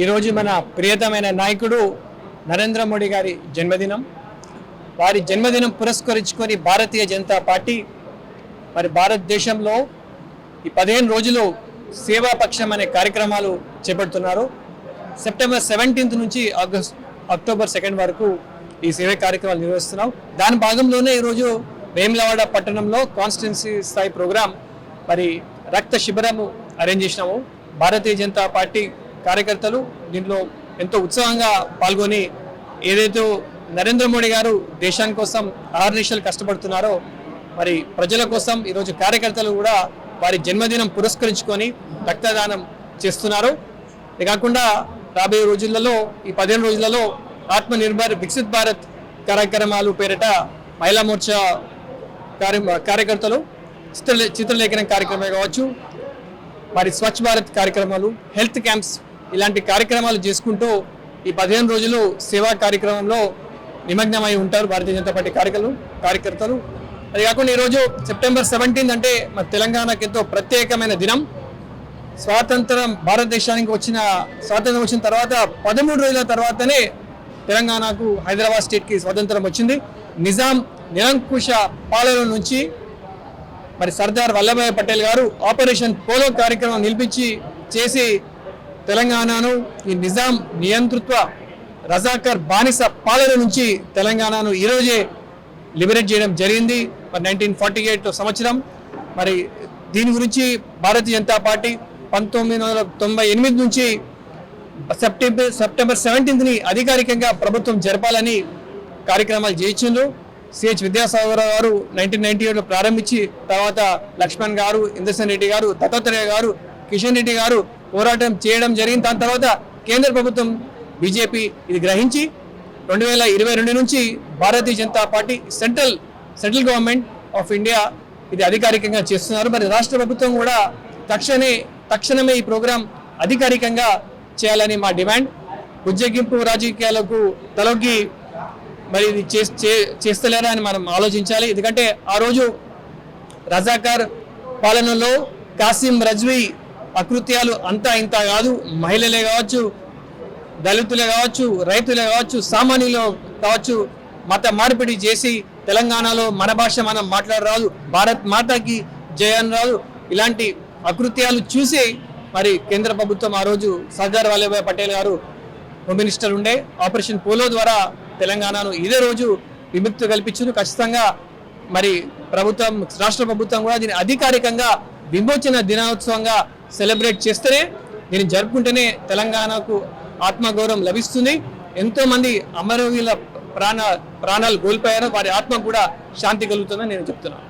ఈరోజు మన ప్రియతమైన నాయకుడు నరేంద్ర మోడీ గారి జన్మదినం. వారి జన్మదినం పురస్కరించుకొని భారతీయ జనతా పార్టీ మరి భారతదేశంలో ఈ 15 రోజులు సేవాపక్షం అనే కార్యక్రమాలు చేపడుతున్నారు. సెప్టెంబర్ 17 నుంచి అక్టోబర్ 2 వరకు ఈ సేవా కార్యక్రమాలు నిర్వహిస్తున్నాం. దాని భాగంలోనే ఈరోజు వేములవాడ పట్టణంలో కాన్స్టిట్యున్సీ స్థాయి ప్రోగ్రాం మరి రక్త శిబిరము అరేంజ్ చేసినాము. భారతీయ జనతా పార్టీ కార్యకర్తలు దీంట్లో ఎంతో ఉత్సాహంగా పాల్గొని ఏదైతే నరేంద్ర మోడీ గారు దేశాని కోసం అహర్నిశలు కష్టపడుతున్నారో మరి ప్రజల కోసం ఈరోజు కార్యకర్తలు కూడా వారి జన్మదినం పురస్కరించుకొని రక్తదానం చేస్తున్నారు. ఇది కాకుండా రాబోయే రోజులలో ఈ 15 రోజులలో ఆత్మనిర్భర్ వికసిత్ భారత్ కార్యక్రమాలు పేరిట మహిళా మోర్చా కార్యకర్తలు చిత్రలేఖనం కార్యక్రమాలు కావచ్చు, మరి స్వచ్ఛ భారత్ కార్యక్రమాలు, హెల్త్ క్యాంప్స్ ఇలాంటి కార్యక్రమాలు చేసుకుంటూ ఈ 15 రోజులు సేవా కార్యక్రమంలో నిమగ్నమై ఉంటారు భారతీయ జనతా పార్టీ కార్యకర్తలు. అది కాకుండా ఈరోజు సెప్టెంబర్ 17 అంటే మన తెలంగాణకు ఎంతో ప్రత్యేకమైన దినం. భారతదేశానికి స్వాతంత్రం వచ్చిన తర్వాత 13 రోజుల తర్వాతనే తెలంగాణకు హైదరాబాద్ స్టేట్కి స్వాతంత్రం వచ్చింది. నిజాం నిరంకుశ పాలన నుంచి మరి సర్దార్ వల్లభాయ్ పటేల్ గారు ఆపరేషన్ పోలో కార్యక్రమం చేసి తెలంగాణను ఈ నిజాం నియంతృత్వ రజాకర్ బానిస పాలన నుంచి తెలంగాణను ఈరోజే లిబరేట్ చేయడం జరిగింది. మరి 1948 సంవత్సరం. మరి దీని గురించి భారతీయ జనతా పార్టీ 1998 నుంచి సెప్టెంబర్ 17ని అధికారికంగా ప్రభుత్వం జరపాలని కార్యక్రమాలు చేయించారు. సిహెచ్ విద్యాసాగర్ గారు 1998లో ప్రారంభించి తర్వాత లక్ష్మణ్ గారు, ఇంద్రసేన్ రెడ్డి గారు, దత్తాత్రేయ గారు, కిషన్ రెడ్డి గారు పోరాటం చేయడం జరిగింది. దాని తర్వాత కేంద్ర ప్రభుత్వం బీజేపీ ఇది గ్రహించి 2022 నుంచి Bharatiya Janata party central government of India ఇది అధికారికంగా చేస్తున్నారు. మరి రాష్ట్ర ప్రభుత్వం కూడా తక్షణమే ఈ ప్రోగ్రాం అధికారికంగా చేయాలని మా డిమాండ్. ఉజ్జగింపు రాజకీయాలకు తలొగ్గి మరి ఇది చేస్తలేరా అని మనం ఆలోచించాలి. ఎందుకంటే ఆ రోజు రజాకార్ పాలనలో కాసిం రజ్వీ అకృత్యాలు అంతా ఇంత కాదు. మహిళలే కావచ్చు, దళితులే కావచ్చు, రైతులే కావచ్చు, సామాన్యులు కావచ్చు, మత మార్పిడి చేసి తెలంగాణలో మన భాష మనం మాట్లాడరాదు, భారత్ మాతాకి జయన్ రాదు, ఇలాంటి అకృత్యాలు చూసి మరి కేంద్ర ప్రభుత్వం ఆ రోజు సర్దార్ వల్లభాయ్ పటేల్ గారు హోమ్ మినిస్టర్ ఉండే ఆపరేషన్ పోలో ద్వారా తెలంగాణను ఇదే రోజు విముక్తి కల్పించారు. ఖచ్చితంగా మరి రాష్ట్ర ప్రభుత్వం కూడా దీన్ని అధికారికంగా విమోచన దినోత్సవంగా సెలబ్రేట్ చేస్తేనే దీన్ని జరుపుకుంటేనే తెలంగాణకు ఆత్మగౌరవం లభిస్తుంది. ఎంతో మంది అమరవీరుల ప్రాణాలు కోల్పోయారు, వారి ఆత్మ కూడా శాంతి కలుగుతుందని నేను చెప్తున్నాను.